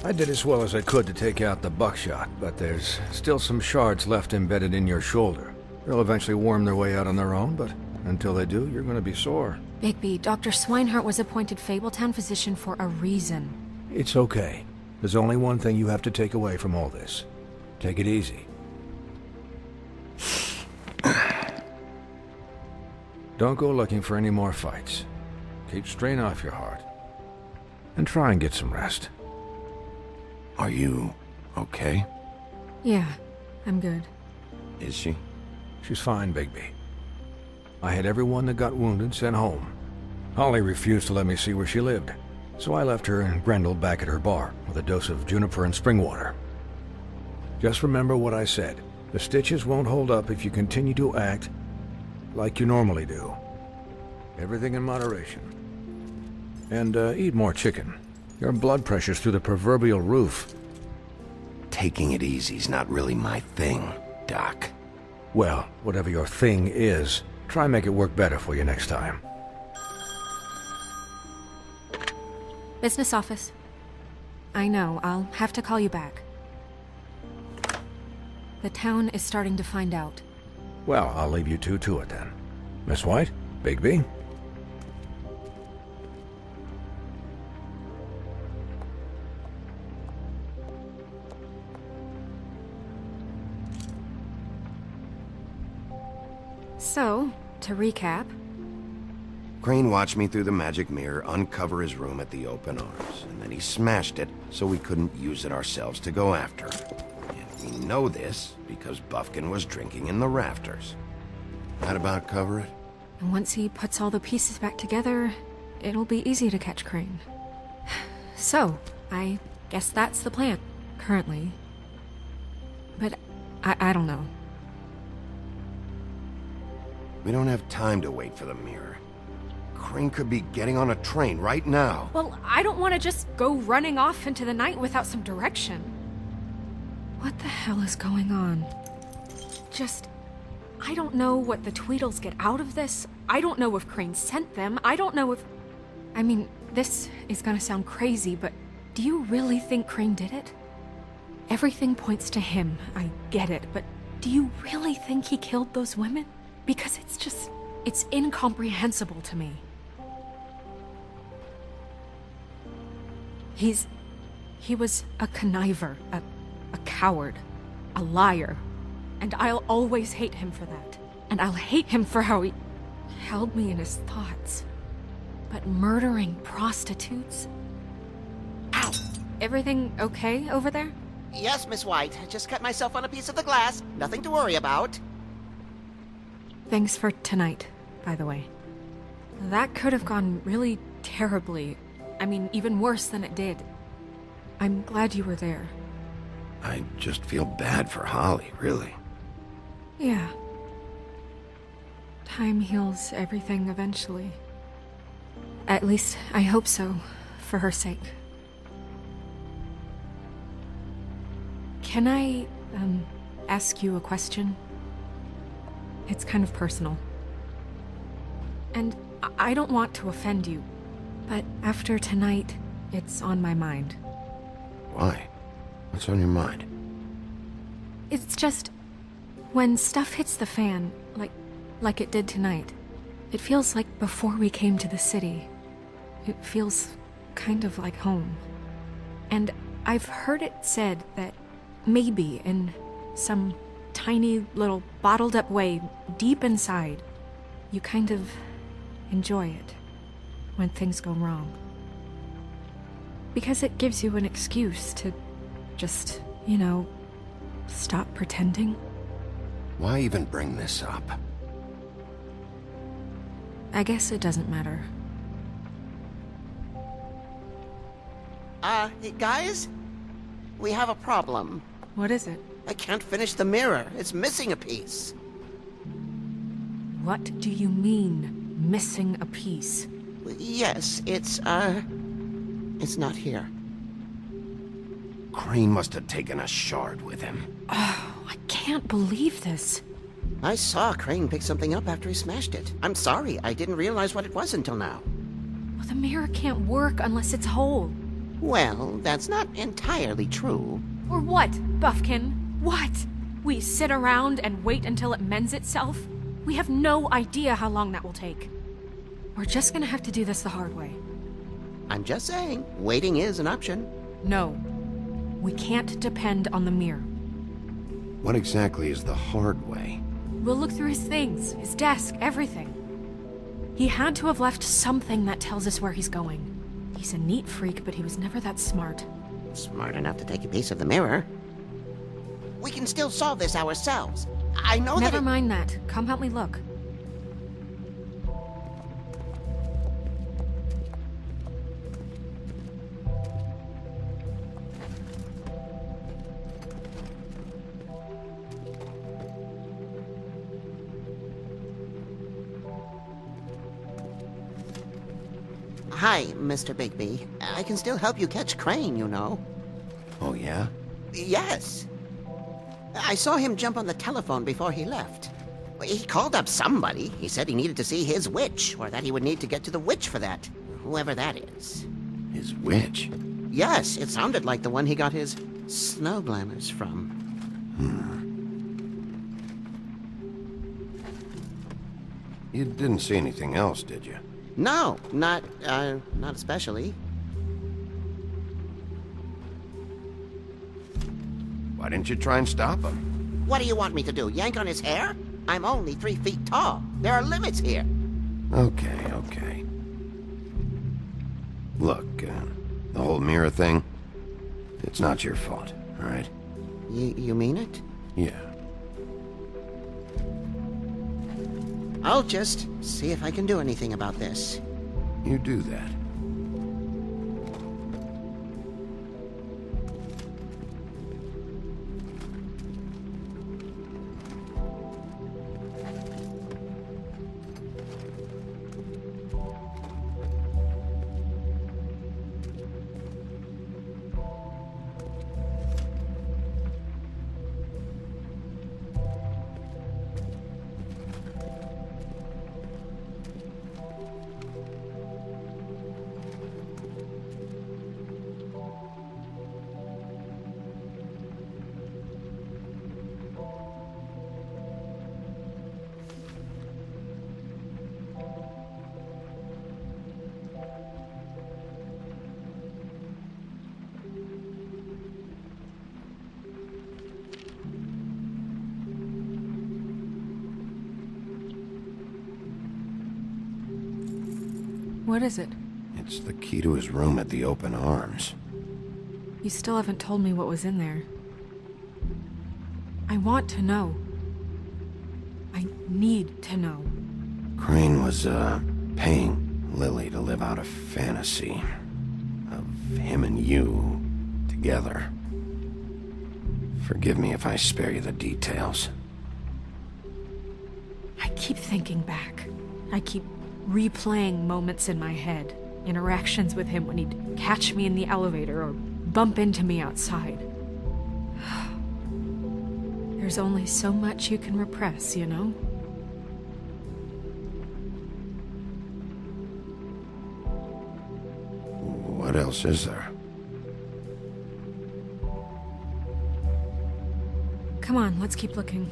I did as well as I could to take out the buckshot, but there's still some shards left embedded in your shoulder. They'll eventually worm their way out on their own, but until they do, you're gonna be sore. Bigby, Dr. Swinehart was appointed Fabletown physician for a reason. It's okay. There's only one thing you have to take away from all this. Take it easy. Don't go looking for any more fights. Keep strain off your heart. And try and get some rest. Are you okay? Yeah, I'm good. Is she? She's fine, Bigby. I had everyone that got wounded sent home. Holly refused to let me see where she lived, so I left her and Grendel back at her bar with a dose of juniper and spring water. Just remember what I said. The stitches won't hold up if you continue to act like you normally do. Everything in moderation. And eat more chicken. Your blood pressure's through the proverbial roof. Taking it easy's not really my thing, Doc. Well, whatever your thing is, try and make it work better for you next time. Business office. I know, I'll have to call you back. The town is starting to find out. Well, I'll leave you two to it then. Miss White? Bigby? So, to recap... Crane watched me through the magic mirror uncover his room at the open arms, and then he smashed it so we couldn't use it ourselves to go after him. And we know this because Buffkin was drinking in the rafters. That about cover it? And once he puts all the pieces back together, it'll be easy to catch Crane. So, I guess that's the plan, currently. But I don't know. We don't have time to wait for the mirror. Crane could be getting on a train right now. Well, I don't want to just go running off into the night without some direction. What the hell is going on? I don't know what the Tweedles get out of this. I don't know if Crane sent them. I don't know if... I mean, this is gonna sound crazy, but do you really think Crane did it? Everything points to him, I get it, but do you really think he killed those women? Because it's incomprehensible to me. He was a conniver, a coward, a liar. And I'll always hate him for that. And I'll hate him for how he held me in his thoughts. But murdering prostitutes? Ow! Everything okay over there? Yes, Miss White. I just cut myself on a piece of the glass. Nothing to worry about. Thanks for tonight, by the way. That could have gone really terribly. I mean, even worse than it did. I'm glad you were there. I just feel bad for Holly, really. Yeah. Time heals everything eventually. At least, I hope so, for her sake. Can I, ask you a question? It's kind of personal. And I don't want to offend you, but after tonight, it's on my mind. Why? What's on your mind? It's just... when stuff hits the fan, like it did tonight, it feels like before we came to the city. It feels kind of like home. And I've heard it said that maybe in some tiny little bottled up way deep inside, you kind of enjoy it when things go wrong. Because it gives you an excuse to just, you know, stop pretending. Why even bring this up? I guess it doesn't matter. Hey, guys? We have a problem. What is it? I can't finish the mirror. It's missing a piece. What do you mean, missing a piece? Yes, it's not here. Crane must have taken a shard with him. Oh, I can't believe this. I saw Crane pick something up after he smashed it. I'm sorry, I didn't realize what it was until now. Well, the mirror can't work unless it's whole. Well, that's not entirely true. Or what, Buffkin? What? We sit around and wait until it mends itself? We have no idea how long that will take. We're just gonna have to do this the hard way. I'm just saying, waiting is an option. No. We can't depend on the mirror. What exactly is the hard way? We'll look through his things, his desk, everything. He had to have left something that tells us where he's going. He's a neat freak, but he was never that smart. Smart enough to take a piece of the mirror. We can still solve this ourselves. I know that Never mind that. Come help me look. Hi, Mr. Bigby. I can still help you catch Crane, you know. Oh, yeah? Yes. I saw him jump on the telephone before he left. He called up somebody. He said he needed to see his witch, or that he would need to get to the witch for that. Whoever that is. His witch? Yes, it sounded like the one he got his snow glamours from. You didn't see anything else, did you? No, not especially. Why didn't you try and stop him? What do you want me to do, yank on his hair? I'm only 3 feet tall. There are limits here. Okay. Look, the whole mirror thing, it's not your fault, all right? You mean it? Yeah. I'll just see if I can do anything about this. You do that. What is it? It's the key to his room at the Open Arms. You still haven't told me what was in there. I want to know. I need to know. Crane was, paying Lily to live out a fantasy of him and you together. Forgive me if I spare you the details. I keep thinking back. I keep replaying moments in my head. Interactions with him when he'd catch me in the elevator or bump into me outside. There's only so much you can repress, you know? What else is there? Come on, let's keep looking.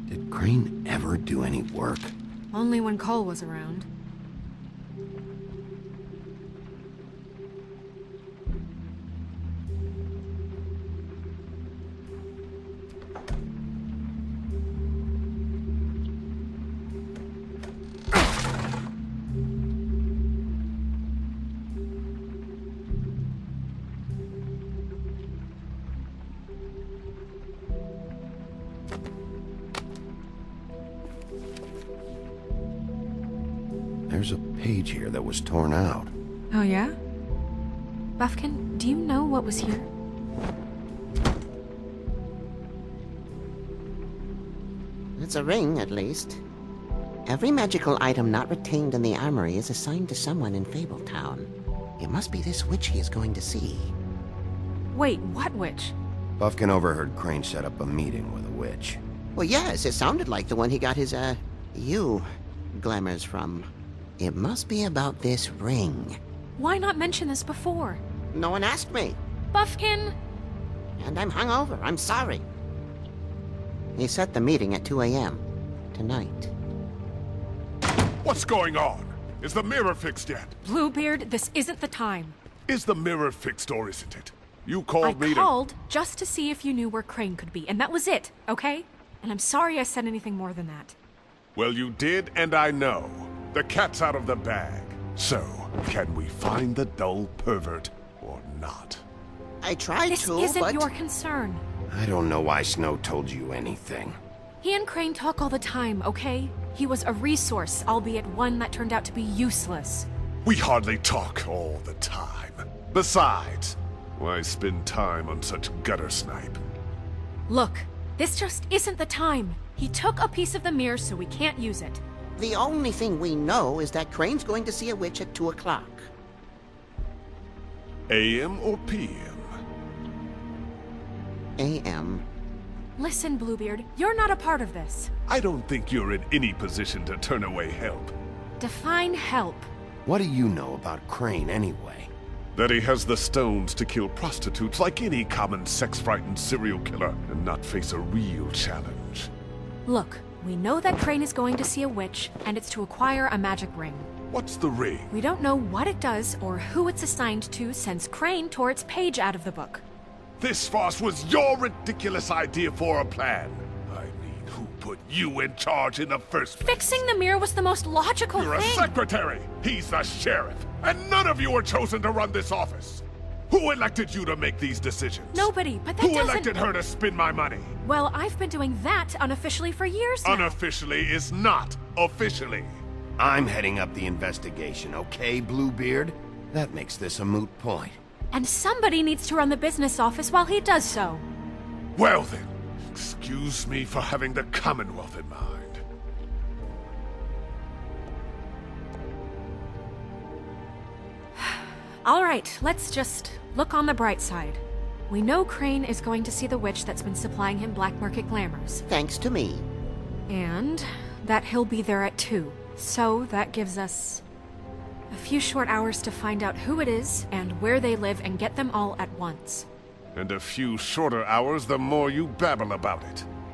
Did Crane ever do any work? Only when Cole was around. There's a page here that was torn out. Oh, yeah? Buffkin, do you know what was here? It's a ring, at least. Every magical item not retained in the armory is assigned to someone in Fabletown. It must be this witch he is going to see. Wait, what witch? Buffkin overheard Crane set up a meeting with a witch. Well, yes, it sounded like the one he got his, glamours from. It must be about this ring. Why not mention this before? No one asked me. Buffkin! And I'm hungover. I'm sorry. He set the meeting at 2 a.m. tonight. What's going on? Is the mirror fixed yet? Bluebeard, this isn't the time. Is the mirror fixed or isn't it? You called me I to... called just to see if you knew where Crane could be, and that was it, okay? And I'm sorry I said anything more than that. Well, you did, and I know. The cat's out of the bag. So, can we find the dull pervert or not? I tried This to, isn't but... your concern. I don't know why Snow told you anything. He and Crane talk all the time, okay? He was a resource, albeit one that turned out to be useless. We hardly talk all the time. Besides, why spend time on such gutter snipe? Look, this just isn't the time. He took a piece of the mirror, so we can't use it. The only thing we know is that Crane's going to see a witch at 2 o'clock. AM or PM? A.M. Listen, Bluebeard, you're not a part of this. I don't think you're in any position to turn away help. Define help. What do you know about Crane anyway? That he has the stones to kill prostitutes like any common sex-frightened serial killer and not face a real challenge. Look, we know that Crane is going to see a witch, and it's to acquire a magic ring. What's the ring? We don't know what it does or who it's assigned to since Crane tore its page out of the book. This farce was your ridiculous idea for a plan. I mean, who put you in charge in the first place? Fixing the mirror was the most logical You're a thing. secretary! He's the sheriff! And none of you were chosen to run this office! Who elected you to make these decisions? Nobody, but that Who doesn't... elected her to spend my money? Well, I've been doing that unofficially for years now. Unofficially is not officially. I'm heading up the investigation, okay, Bluebeard? That makes this a moot point. And somebody needs to run the business office while he does so. Well then, excuse me for having the Commonwealth in mind. All right, let's just look on the bright side. We know Crane is going to see the witch that's been supplying him black market glamours. Thanks to me. And that he'll be there at 2. So that gives us a few short hours to find out who it is and where they live and get them all at once. And a few shorter hours the more you babble about it.